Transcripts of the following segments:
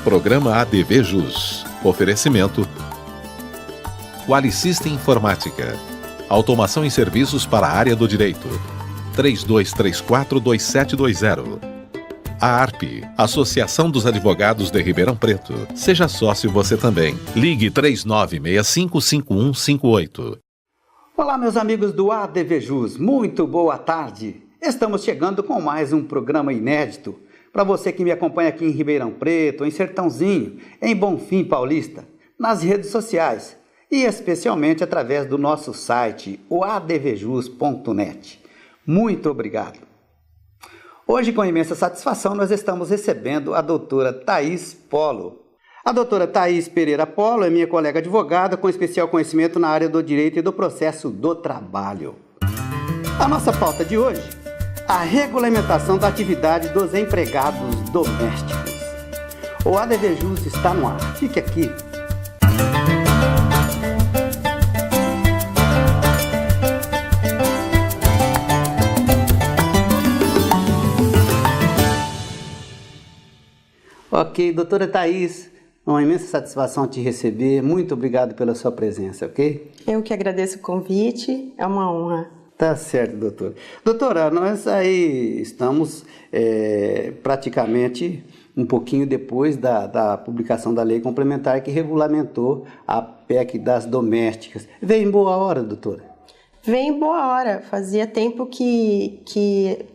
Programa ADV Jus. Oferecimento Qualisystem Informática. Automação e serviços para a área do direito. 3234-2720. A ARP, Associação dos Advogados de Ribeirão Preto. Seja sócio você também. Ligue 3965-5158. Olá, meus amigos do ADV Jus. Muito boa tarde. Estamos chegando com mais um programa inédito. Para você que me acompanha aqui em Ribeirão Preto, em Sertãozinho, em Bonfim Paulista, nas redes sociais e especialmente através do nosso site, o advjus.net. Muito obrigado. Hoje, com imensa satisfação, nós estamos recebendo a doutora Thaís Polo. A doutora Thaís Pereira Polo é minha colega advogada com especial conhecimento na área do direito e do processo do trabalho. A nossa pauta de hoje: a regulamentação da atividade dos empregados domésticos. O ADV Jus está no ar. Fique aqui. Ok, doutora Thaís, uma imensa satisfação te receber. Muito obrigado pela sua presença, ok? Eu que agradeço o convite, é uma honra. Tá certo, doutora. Doutora, nós aí estamos praticamente um pouquinho depois da publicação da lei complementar que regulamentou a PEC das domésticas. Veio em boa hora, doutora? Veio em boa hora. Fazia tempo que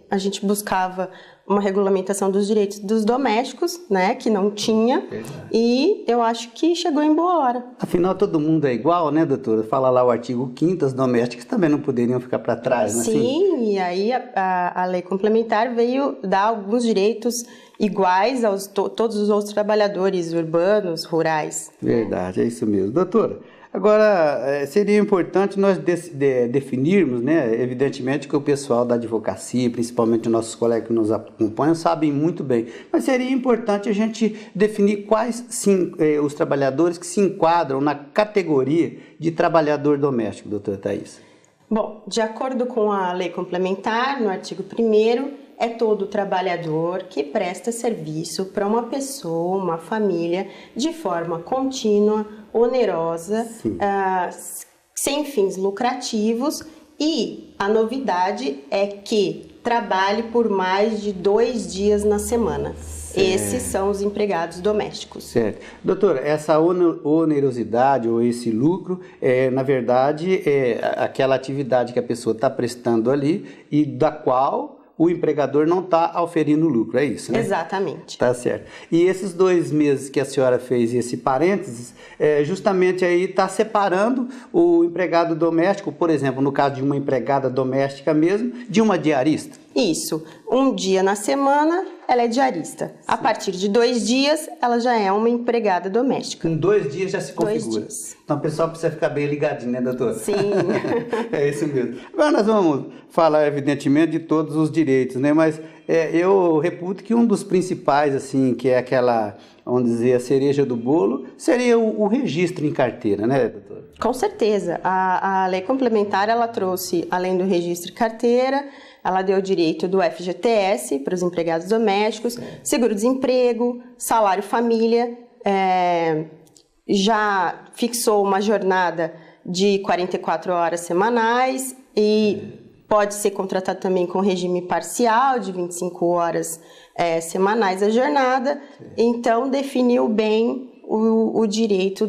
a gente buscava uma regulamentação dos direitos dos domésticos, né, que não tinha. Verdade. E eu acho que chegou em boa hora. Afinal, todo mundo é igual, né, doutora? Fala lá o artigo 5º, as domésticas também não poderiam ficar para trás, né? Sim, assim? E aí a lei complementar veio dar alguns direitos iguais aos todos os outros trabalhadores urbanos, rurais. Verdade, é isso mesmo. Doutora, agora, seria importante nós definirmos, né? Evidentemente que o pessoal da advocacia, principalmente nossos colegas que nos acompanham, sabem muito bem, mas seria importante a gente definir quais sim, os trabalhadores que se enquadram na categoria de trabalhador doméstico, doutora Thaís. Bom, de acordo com a lei complementar, no artigo 1º, é todo trabalhador que presta serviço para uma pessoa, uma família, de forma contínua, onerosa, sem fins lucrativos, e a novidade é que trabalhe por mais de 2 dias na semana. Certo. Esses são os empregados domésticos. Certo. Doutora, essa onerosidade ou esse lucro, na verdade, é aquela atividade que a pessoa está prestando ali e da qual o empregador não está auferindo lucro, é isso, né? Exatamente. Tá certo. E esses 2 meses que a senhora fez esse parênteses, justamente aí está separando o empregado doméstico, por exemplo, no caso de uma empregada doméstica mesmo, de uma diarista? Isso. 1 dia na semana, ela é diarista. Sim. A partir de 2 dias, ela já é uma empregada doméstica. Com 2 dias já se configura. 2 dias. Então o pessoal precisa ficar bem ligadinho, né, doutora? Sim. É isso mesmo. Agora nós vamos falar, evidentemente, de todos os direitos, né? Mas eu reputo que um dos principais, assim, que é aquela, vamos dizer, a cereja do bolo, seria o registro em carteira, né, doutora? Com certeza. A lei complementar, ela trouxe, além do registro em carteira, ela deu o direito do FGTS para os empregados domésticos, seguro-desemprego, salário família, já fixou uma jornada de 44 horas semanais e pode ser contratado também com regime parcial de 25 horas semanais a jornada. Então, definiu bem o direito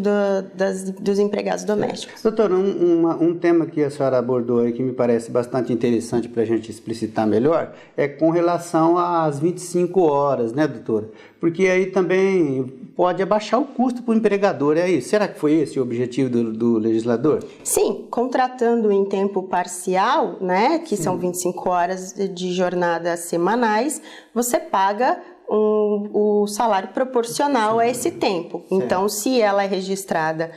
dos empregados domésticos. Doutora, um tema que a senhora abordou aí que me parece bastante interessante para a gente explicitar melhor é com relação às 25 horas, né, doutora? Porque aí também pode abaixar o custo para o empregador, é isso? Será que foi esse o objetivo do legislador? Sim, contratando em tempo parcial, né, que são 25 horas de jornada semanais, você paga o salário proporcional a esse tempo. Certo. Então, se ela é registrada,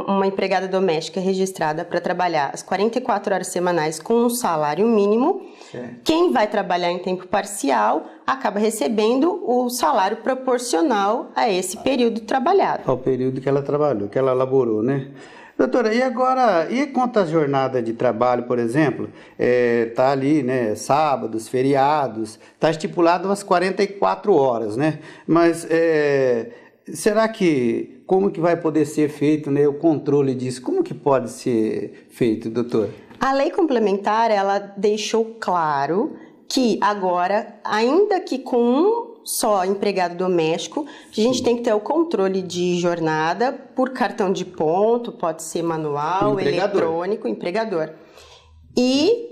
uma empregada doméstica é registrada para trabalhar as 44 horas semanais com um salário mínimo, certo. Quem vai trabalhar em tempo parcial acaba recebendo o salário proporcional a esse período trabalhado. Ao período que ela trabalhou, que ela laborou, né? Doutora, e agora, e quanto à jornada de trabalho, por exemplo, tá ali, né, sábados, feriados, tá estipulado as 44 horas, né? Mas será que, como que vai poder ser feito, né, o controle disso? Como que pode ser feito, doutora? A lei complementar, ela deixou claro que agora, ainda que com um só empregado doméstico, a gente tem que ter o controle de jornada por cartão de ponto, pode ser manual, eletrônico, empregador. E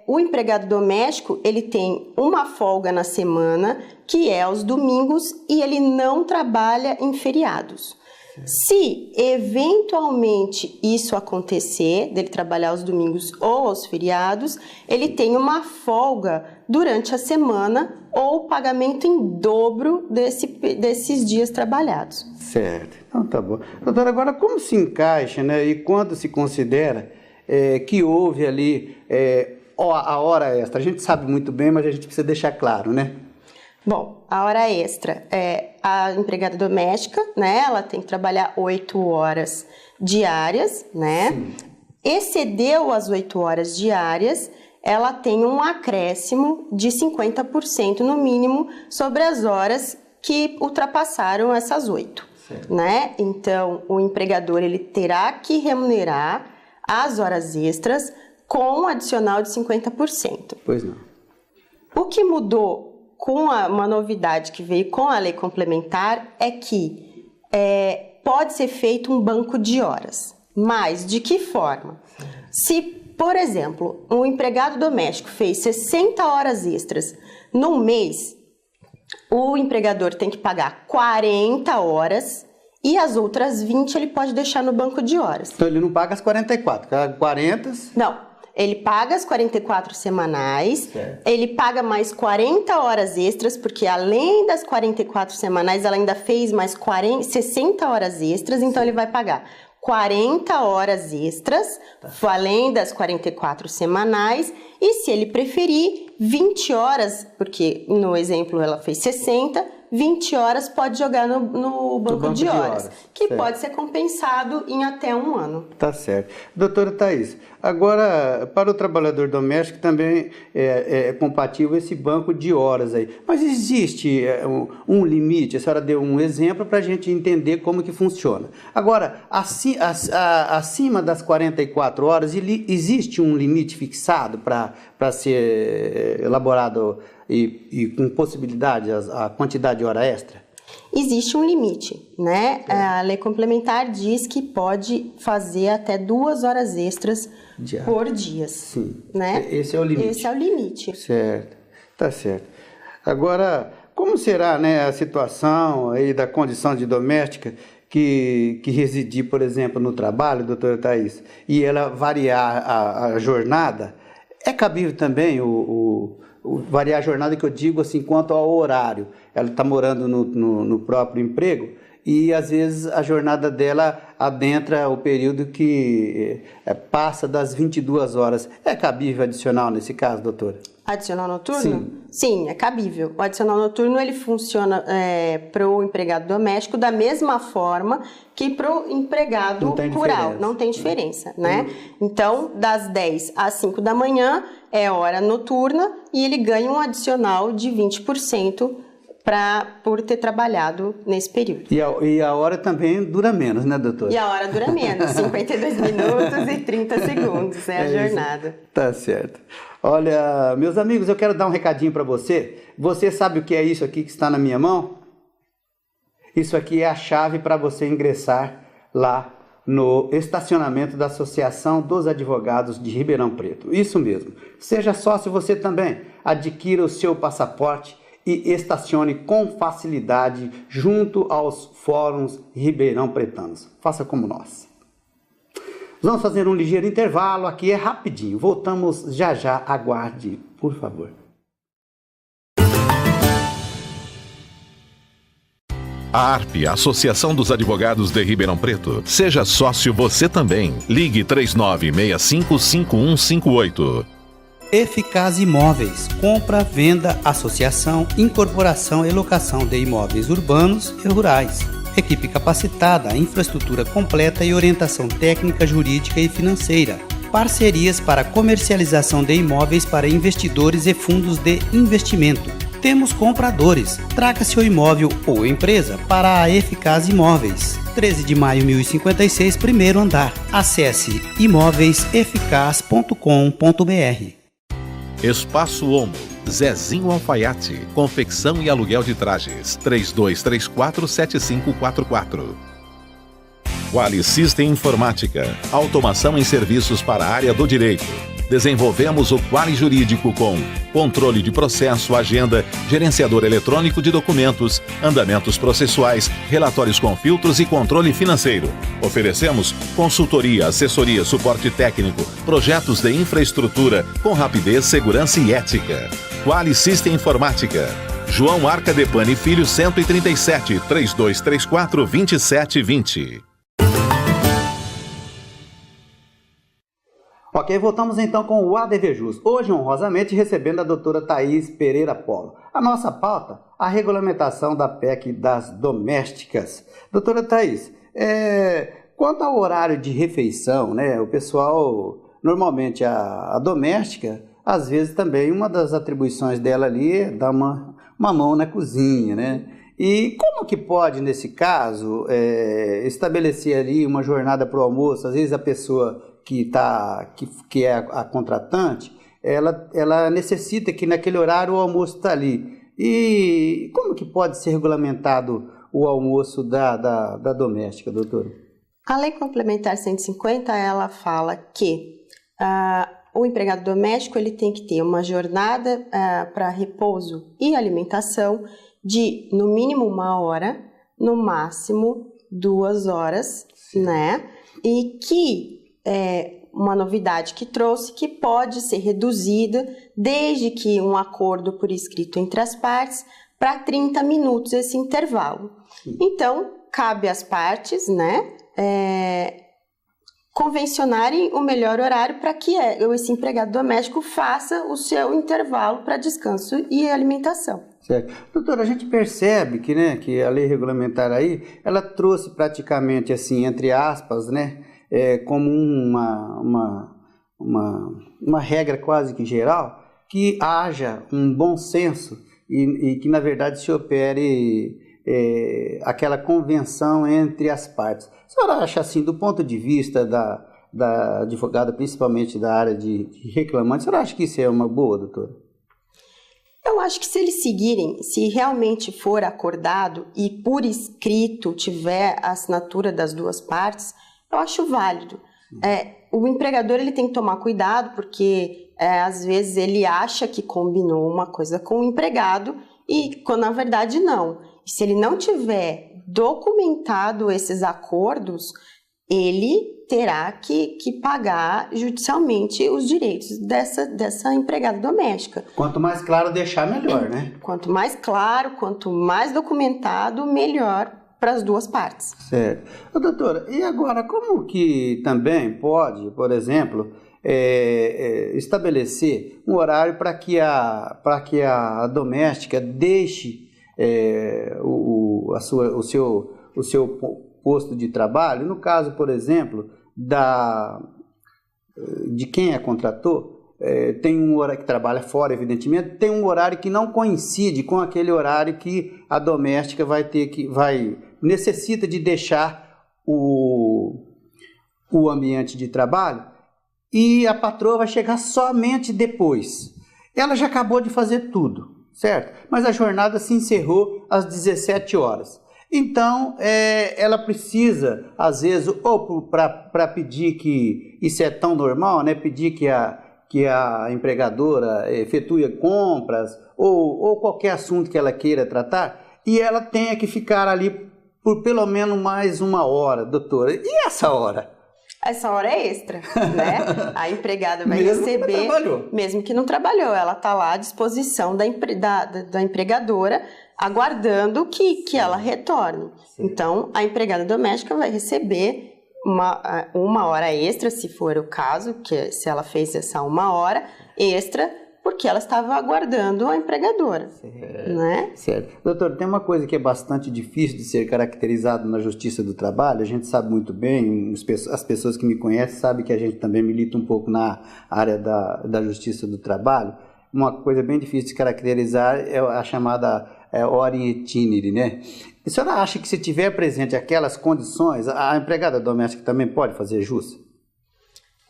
o empregado doméstico, ele tem uma folga na semana, que é aos domingos, e ele não trabalha em feriados. Se eventualmente isso acontecer, dele trabalhar aos domingos ou aos feriados, ele tem uma folga durante a semana ou pagamento em dobro desses dias trabalhados. Certo, então tá bom. Doutora, agora como se encaixa, né, e quando se considera que houve ali a hora extra? A gente sabe muito bem, mas a gente precisa deixar claro, né? Bom, a hora extra a empregada doméstica, né? Ela tem que trabalhar 8 horas diárias, né? Sim. Excedeu as 8 horas diárias, ela tem um acréscimo de 50% no mínimo sobre as horas que ultrapassaram essas 8, né? Então, o empregador ele terá que remunerar as horas extras com um adicional de 50%. Pois não. O que mudou com uma novidade que veio com a lei complementar é que pode ser feito um banco de horas. Mas de que forma? Se, por exemplo, um empregado doméstico fez 60 horas extras num mês, o empregador tem que pagar 40 horas e as outras 20 ele pode deixar no banco de horas. Então ele não paga as 44, paga 40? Não. Ele paga as 44 semanais, ele paga mais 40 horas extras, porque além das 44 semanais, ela ainda fez mais 60 horas extras, então ele vai pagar 40 horas extras, além das 44 semanais, e se ele preferir, 20 horas, porque no exemplo ela fez 60, 20 horas pode jogar no banco de horas, que pode ser compensado em até 1 ano. Tá certo. Doutora Thaís, agora, para o trabalhador doméstico também é compatível esse banco de horas aí. Mas existe um limite? A senhora deu um exemplo para a gente entender como que funciona. Agora, acima das 44 horas, existe um limite fixado para ser elaborado e com possibilidade a quantidade de hora extra? Existe um limite, né? A lei complementar diz que pode fazer até 2 horas extras por dia. Sim. Né? Esse é o limite. Esse é o limite. Certo, tá certo. Agora, como será, né, a situação aí da condição de doméstica que residir, por exemplo, no trabalho, doutora Thaís, e ela variar a jornada? É cabível também variar a jornada, que eu digo assim, quanto ao horário. Ela está morando no próprio emprego e às vezes a jornada dela adentra o período que passa das 22 horas. É cabível adicional nesse caso, doutora? Adicional noturno? Sim, é cabível. O adicional noturno ele funciona para o empregado doméstico da mesma forma que para o empregado rural. Não tem diferença, né? Então, das 10 às 5 da manhã é hora noturna e ele ganha um adicional de 20% por ter trabalhado nesse período. E a hora também dura menos, né, doutora? E a hora dura menos, 52 minutos e 30 segundos é a jornada. Isso. Tá certo. Olha, meus amigos, eu quero dar um recadinho para você. Você sabe o que é isso aqui que está na minha mão? Isso aqui é a chave para você ingressar lá no estacionamento da Associação dos Advogados de Ribeirão Preto. Isso mesmo. Seja sócio você também. Adquira o seu passaporte e estacione com facilidade junto aos fóruns ribeirão pretanos. Faça como nós. Vamos fazer um ligeiro intervalo, aqui é rapidinho. Voltamos já já, aguarde, por favor. A ARP, Associação dos Advogados de Ribeirão Preto. Seja sócio você também. Ligue 39655158. Eficaz Imóveis, compra, venda, associação, incorporação e locação de imóveis urbanos e rurais. Equipe capacitada, infraestrutura completa e orientação técnica, jurídica e financeira. Parcerias para comercialização de imóveis para investidores e fundos de investimento. Temos compradores. Traga seu imóvel ou empresa para a Eficaz Imóveis. 13 de maio 1056, primeiro andar. Acesse imóveiseficaz.com.br. Espaço Homo, Zezinho Alfaiate, confecção e aluguel de trajes, 3234-7544. Quali System Informática, automação em serviços para a área do direito. Desenvolvemos o Quali Jurídico com controle de processo, agenda, gerenciador eletrônico de documentos, andamentos processuais, relatórios com filtros e controle financeiro. Oferecemos consultoria, assessoria, suporte técnico, projetos de infraestrutura com rapidez, segurança e ética. Quali System Informática. João Arcadepani Filho 137, 3234-2720. Ok, voltamos então com o ADVJus. Hoje, honrosamente, recebendo a doutora Thaís Pereira Polo. A nossa pauta, a regulamentação da PEC das domésticas. Doutora Thaís, quanto ao horário de refeição, né, o pessoal, normalmente a doméstica, às vezes também uma das atribuições dela ali é dar uma mão na cozinha, né? E como que pode, nesse caso, estabelecer ali uma jornada para o almoço? Às vezes a pessoa que é a contratante, ela necessita que naquele horário o almoço está ali. E como que pode ser regulamentado o almoço da doméstica, doutora? A Lei Complementar 150, ela fala que o empregado doméstico ele tem que ter uma jornada para repouso e alimentação de, no mínimo, 1 hora, no máximo 2 horas, né? E que uma novidade que trouxe, que pode ser reduzida desde que um acordo por escrito entre as partes para 30 minutos esse intervalo. Então, cabe às partes, né, convencionarem o melhor horário para que esse empregado doméstico faça o seu intervalo para descanso e alimentação. Certo. Doutora, a gente percebe que a lei regulamentar aí, ela trouxe praticamente assim, entre aspas, né, como uma regra quase que geral, que haja um bom senso e que, na verdade, se opere aquela convenção entre as partes. A senhora acha, assim, do ponto de vista da advogada, principalmente da área de reclamante, a senhora acha que isso é uma boa, doutora? Eu acho que se eles seguirem, se realmente for acordado e por escrito tiver a assinatura das duas partes, eu acho válido. O empregador ele tem que tomar cuidado, porque às vezes ele acha que combinou uma coisa com o empregado e quando na verdade não. E se ele não tiver documentado esses acordos, ele terá que pagar judicialmente os direitos dessa empregada doméstica. Quanto mais claro deixar, melhor, né? Quanto mais claro, quanto mais documentado, melhor para as duas partes. Certo. Doutora, e agora, como que também pode, por exemplo, estabelecer um horário para que a doméstica deixe o seu posto de trabalho? No caso, por exemplo, de quem a contratou, tem um horário que trabalha fora, evidentemente, tem um horário que não coincide com aquele horário que a doméstica necessita de deixar o ambiente de trabalho, e a patroa vai chegar somente depois. Ela já acabou de fazer tudo, certo? Mas a jornada se encerrou às 17 horas. Então, ela precisa, às vezes, ou para pedir que isso é tão normal, né? Pedir que a empregadora efetue compras ou qualquer assunto que ela queira tratar, e ela tenha que ficar ali por pelo menos mais 1 hora, doutora. E essa hora? Essa hora é extra, né? A empregada vai receber, mesmo que não trabalhou, ela está lá à disposição da empregadora, aguardando que ela retorne. Sim. Então, a empregada doméstica vai receber uma hora extra, se for o caso, que se ela fez essa 1 hora extra, porque ela estava aguardando a empregadora, né? Certo. Doutor, tem uma coisa que é bastante difícil de ser caracterizado na Justiça do Trabalho, a gente sabe muito bem, as pessoas que me conhecem sabem que a gente também milita um pouco na área da Justiça do Trabalho. Uma coisa bem difícil de caracterizar é a chamada ordem itinere, né? A senhora acha que se tiver presente aquelas condições, a empregada doméstica também pode fazer jus?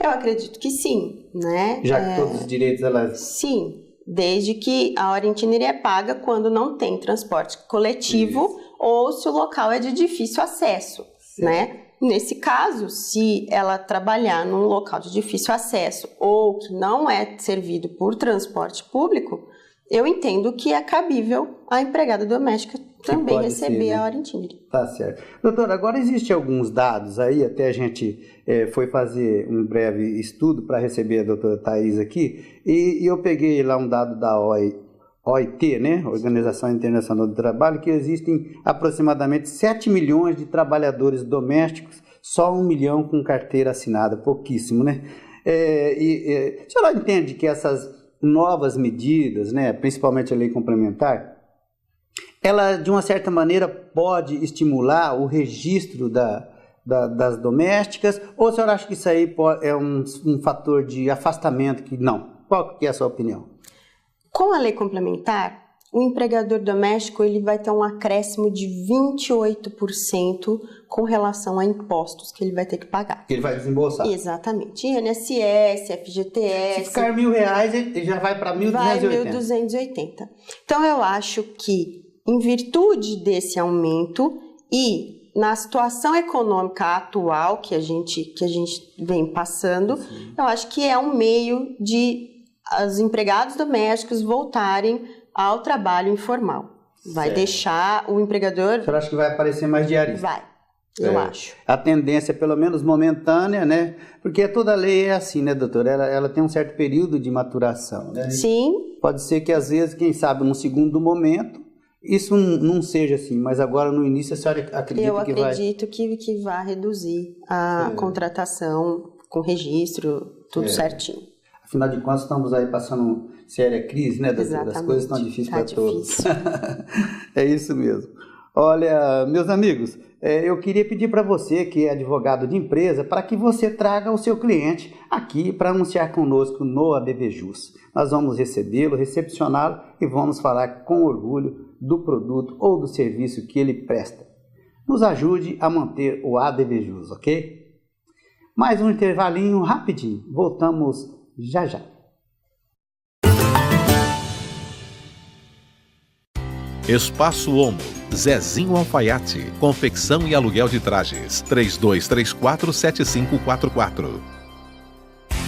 Eu acredito que sim, né? Já que todos os direitos elas... Sim, desde que a hora itinere é paga quando não tem transporte coletivo ou se o local é de difícil acesso, né? Nesse caso, se ela trabalhar num local de difícil acesso ou que não é servido por transporte público, eu entendo que é cabível a empregada doméstica também receber a hora itinere. Tá certo. Doutora, agora existem alguns dados aí, até a gente foi fazer um breve estudo para receber a doutora Thais aqui, e eu peguei lá um dado da OIT, né? Organização Internacional do Trabalho, que existem aproximadamente 7 milhões de trabalhadores domésticos, só 1 milhão com carteira assinada, pouquíssimo, né? A senhora entende que essas novas medidas, né, principalmente a lei complementar, ela, de uma certa maneira, pode estimular o registro das domésticas, ou a senhora acha que isso aí é um fator de afastamento que não? Qual que é a sua opinião? Com a lei complementar, o empregador doméstico ele vai ter um acréscimo de 28% com relação a impostos que ele vai ter que pagar. Que ele vai desembolsar. Exatamente. INSS, FGTS... Se ficar R$1.000, ele já vai para 1.280. Vai 1.280. Então, eu acho que, em virtude desse aumento e na situação econômica atual que a gente vem passando, eu acho que é um meio de os empregados domésticos voltarem ao trabalho informal. Vai deixar o empregador... O senhor acha que vai aparecer mais diarista? Vai, eu acho. A tendência, pelo menos momentânea, né? Porque toda lei é assim, né, doutora? Ela tem um certo período de maturação, né? Sim. Pode ser que, às vezes, quem sabe, num segundo momento, isso não seja assim, mas agora no início a senhora acredita que vai... Eu acredito que vai reduzir a contratação com registro, tudo certinho. Afinal de contas, estamos aí passando séria crise, né, doutora? Exatamente. As coisas estão difíceis para todos. É isso mesmo. Olha, meus amigos, eu queria pedir para você, que é advogado de empresa, para que você traga o seu cliente aqui para anunciar conosco no ADVJus. Nós vamos recebê-lo, recepcioná-lo e vamos falar com orgulho do produto ou do serviço que ele presta. Nos ajude a manter o ADVJus, ok? Mais um intervalinho rapidinho. Voltamos já já. Espaço Homo, Zezinho Alfaiate, confecção e aluguel de trajes, 3234-7544.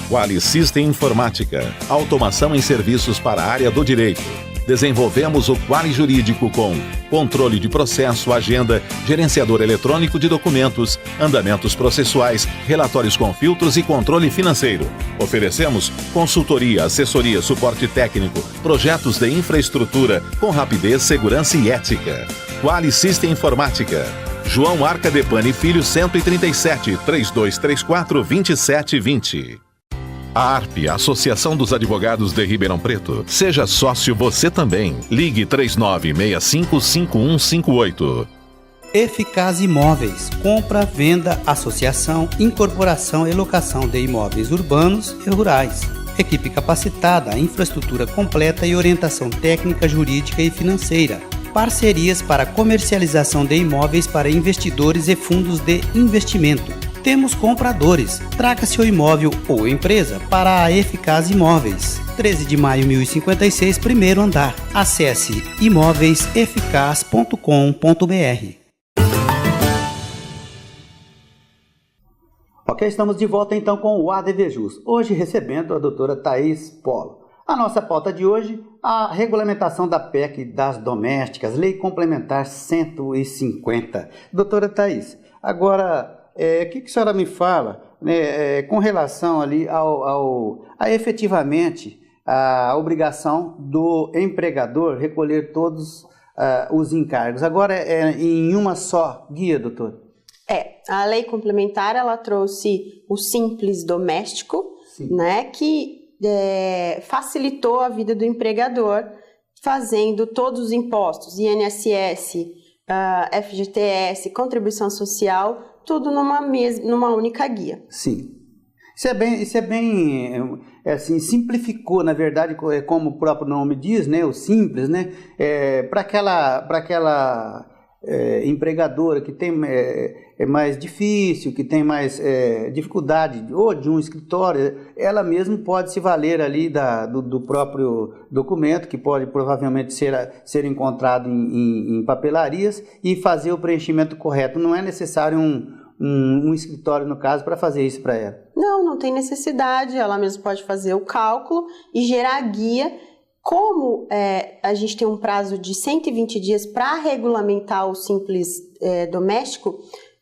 Quali System Informática, automação em serviços para a área do direito. Desenvolvemos o Quali Jurídico com controle de processo, agenda, gerenciador eletrônico de documentos, andamentos processuais, relatórios com filtros e controle financeiro. Oferecemos consultoria, assessoria, suporte técnico, projetos de infraestrutura com rapidez, segurança e ética. Quali System Informática. João Arca Depani Filho 137, 3234-2720. A ARP, Associação dos Advogados de Ribeirão Preto. Seja sócio você também. Ligue 3965-5158. Eficaz Imóveis. Compra, venda, associação, incorporação e locação de imóveis urbanos e rurais. Equipe capacitada, infraestrutura completa e orientação técnica, jurídica e financeira. Parcerias para comercialização de imóveis para investidores e fundos de investimento. Temos compradores. Traga seu imóvel ou empresa para a Eficaz Imóveis. 13 de maio 1056, primeiro andar. Acesse imóveiseficaz.com.br. Ok, estamos de volta então com o ADVJus. Hoje recebendo a doutora Thais Polo. A nossa pauta de hoje, a regulamentação da PEC das domésticas, Lei Complementar 150. Doutora Thais, agora... O que a senhora me fala, né, com relação ali a efetivamente a obrigação do empregador recolher todos os encargos? Agora em uma só guia, doutor? A lei complementar ela trouxe o simples doméstico, né, que facilitou a vida do empregador, fazendo todos os impostos, INSS, FGTS, contribuição social, tudo numa única guia. Sim. Isso é bem assim, simplificou, na verdade, como o próprio nome diz, né, o simples, né, para aquela empregadora que tem mais difícil, que tem mais dificuldade, ou de um escritório, ela mesma pode se valer ali do próprio documento, que pode provavelmente ser encontrado em papelarias, e fazer o preenchimento correto. Não é necessário um escritório, no caso, para fazer isso para ela. Não tem necessidade, ela mesma pode fazer o cálculo e gerar a guia. Como a gente tem um prazo de 120 dias para regulamentar o Simples Doméstico,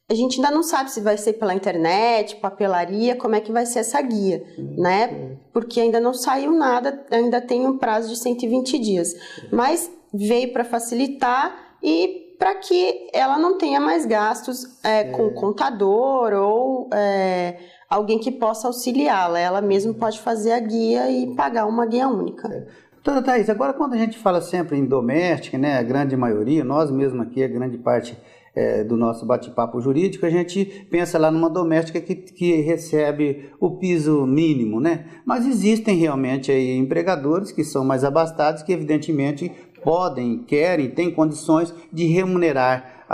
a gente ainda não sabe se vai ser pela internet, papelaria, como é que vai ser essa guia, né? Porque ainda não saiu nada, ainda tem um prazo de 120 dias. Mas veio para facilitar e para que ela não tenha mais gastos com contador ou alguém que possa auxiliá-la. Ela mesma pode fazer a guia e pagar uma guia única. Doutora Thaís, agora quando a gente fala sempre em doméstica, né, a grande maioria, nós mesmos aqui, a grande parte do nosso bate-papo jurídico, a gente pensa lá numa doméstica que recebe o piso mínimo, né? Mas existem realmente aí empregadores que são mais abastados, que evidentemente podem, querem, têm condições de remunerar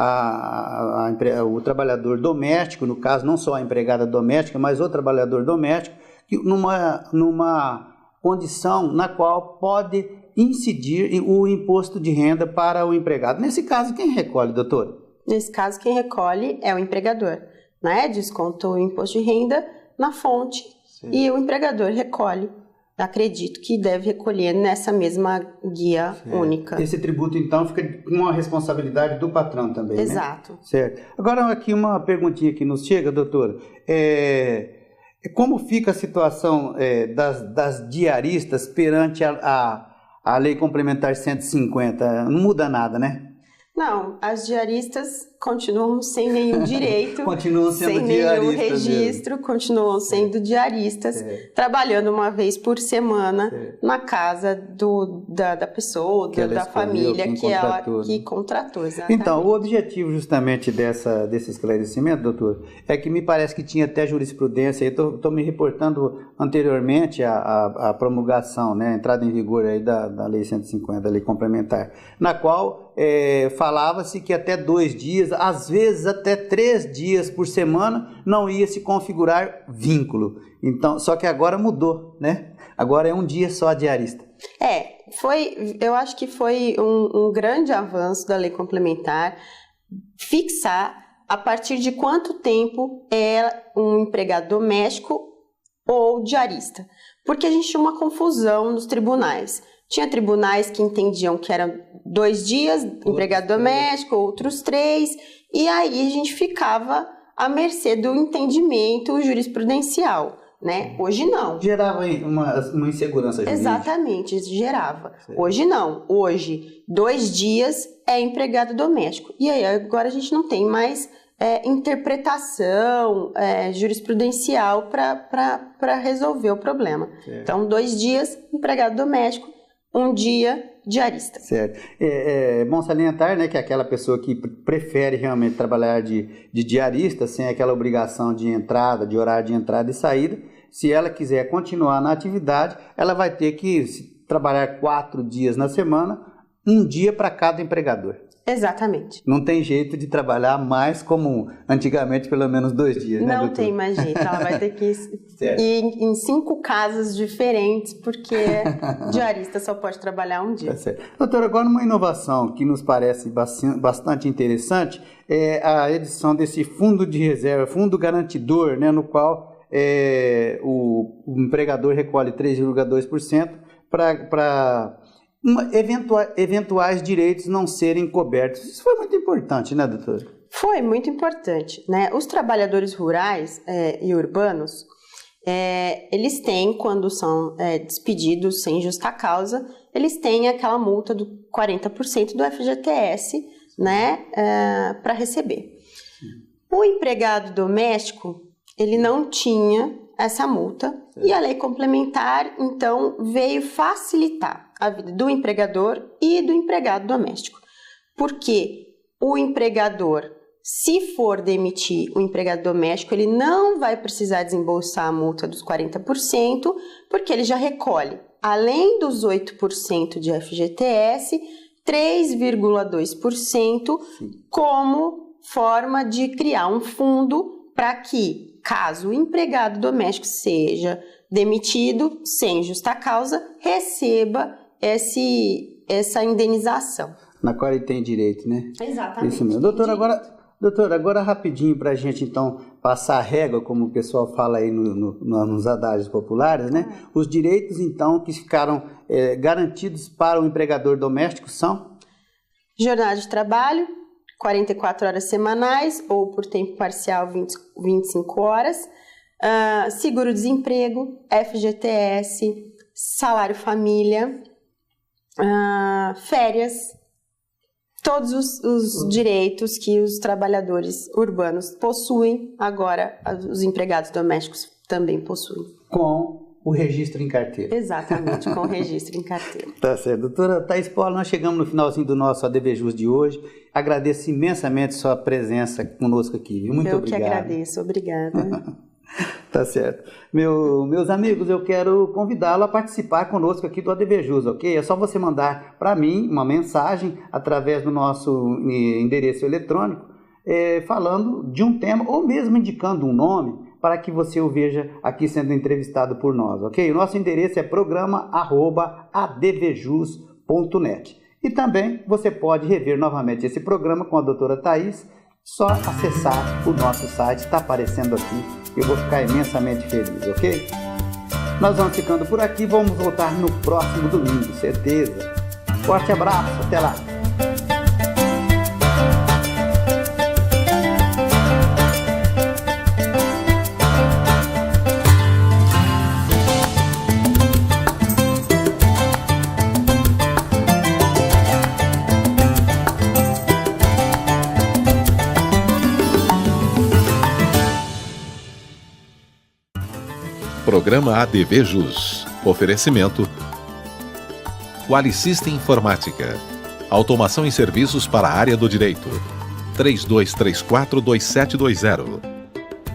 o trabalhador doméstico, no caso não só a empregada doméstica, mas o trabalhador doméstico, numa condição na qual pode incidir o imposto de renda para o empregado. Nesse caso, quem recolhe, doutor? Nesse caso, quem recolhe é o empregador, né? Desconta o imposto de renda na fonte. Sim. E o empregador recolhe. Acredito que deve recolher nessa mesma guia única. Esse tributo, então, fica com a responsabilidade do patrão também, Exato. Né? Certo. Agora, aqui uma perguntinha que nos chega, doutora. Como fica a situação das diaristas perante a Lei Complementar 150? Não muda nada, né? Não, as diaristas continuam sem nenhum direito, continuam sendo sem nenhum registro, mesmo. Continuam sendo diaristas, trabalhando uma vez por semana na casa da pessoa, da família que contratou. Exatamente. Então, o objetivo justamente desse esclarecimento, doutor, é que me parece que tinha até jurisprudência, estou me reportando anteriormente à promulgação, né, a entrada em vigor aí da Lei 150, da Lei Complementar, na qual falava-se que até 2 dias, às vezes até 3 dias por semana, não ia se configurar vínculo. Então, só que agora mudou, né? Agora é um dia só a diarista. Eu acho que foi um grande avanço da lei complementar fixar a partir de quanto tempo é um empregado doméstico ou diarista. Porque a gente tinha uma confusão nos tribunais. Tinha tribunais que entendiam que eram 2 dias, empregado doméstico, outros 3, e aí a gente ficava à mercê do entendimento jurisprudencial, né? Hoje não. Gerava uma insegurança jurídica. Exatamente, gerava. Sim. Hoje não. Hoje, 2 dias é empregado doméstico. E aí agora a gente não tem mais interpretação jurisprudencial para resolver o problema. Certo. Então, 2 dias, empregado doméstico, 1 dia diarista. Certo. É bom salientar, né, que aquela pessoa que prefere realmente trabalhar de diarista, sem aquela obrigação de entrada, de horário de entrada e saída, se ela quiser continuar na atividade, ela vai ter que trabalhar 4 dias na semana, 1 dia para cada empregador. Exatamente. Não tem jeito de trabalhar mais como antigamente, pelo menos 2 dias, né, Não doutor? tem mais jeito. Ela vai ter que ir em 5 casas diferentes, porque diarista só pode trabalhar 1 dia. Tá certo. Doutora, agora uma inovação que nos parece bastante interessante é a edição desse fundo de reserva, fundo garantidor, né, no qual o empregador recolhe 3,2% para eventuais direitos não serem cobertos. Isso foi muito importante, né, doutora? Foi muito importante, né? Os trabalhadores rurais e urbanos, eles têm, quando são despedidos sem justa causa, eles têm aquela multa do 40% do FGTS, né, para receber. O empregado doméstico, ele não tinha essa multa. E a lei complementar, então, veio facilitar a vida do empregador e do empregado doméstico. Porque o empregador, se for demitir o empregado doméstico, ele não vai precisar desembolsar a multa dos 40%, porque ele já recolhe, além dos 8% de FGTS, 3,2% como forma de criar um fundo para que, caso o empregado doméstico seja demitido sem justa causa, receba essa indenização. Na qual ele tem direito, né? Exatamente. Isso mesmo. Doutora, agora rapidinho para a gente então passar a régua, como o pessoal fala aí nos adágios populares, né? Os direitos então que ficaram garantidos para o empregador doméstico são? Jornada de trabalho, 44 horas semanais ou por tempo parcial 25 horas, seguro-desemprego, FGTS, salário família, férias, todos os direitos que os trabalhadores urbanos possuem, agora os empregados domésticos também possuem. Com o registro em carteira. Exatamente, com o registro em carteira. Tá certo. Doutora Thaís Paula, nós chegamos no finalzinho do nosso ADVJus de hoje. Agradeço imensamente sua presença conosco aqui. Muito obrigado. Eu que agradeço, obrigada. Tá certo. Meus amigos, eu quero convidá-lo a participar conosco aqui do ADVJus, ok? É só você mandar para mim uma mensagem através do nosso endereço eletrônico, falando de um tema ou mesmo indicando um nome para que você o veja aqui sendo entrevistado por nós, ok? O nosso endereço é programa@advjus.net. E também você pode rever novamente esse programa com a doutora Thaís, só acessar o nosso site, está aparecendo aqui, eu vou ficar imensamente feliz, ok? Nós vamos ficando por aqui, vamos voltar no próximo domingo, certeza. Forte abraço, até lá! Programa ADVJus. Oferecimento Qualisystem Informática. Automação em serviços para a área do direito. 3234-2720.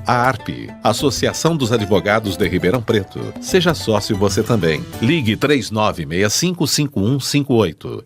A ARP, Associação dos Advogados de Ribeirão Preto. Seja sócio você também. Ligue 3965-5158.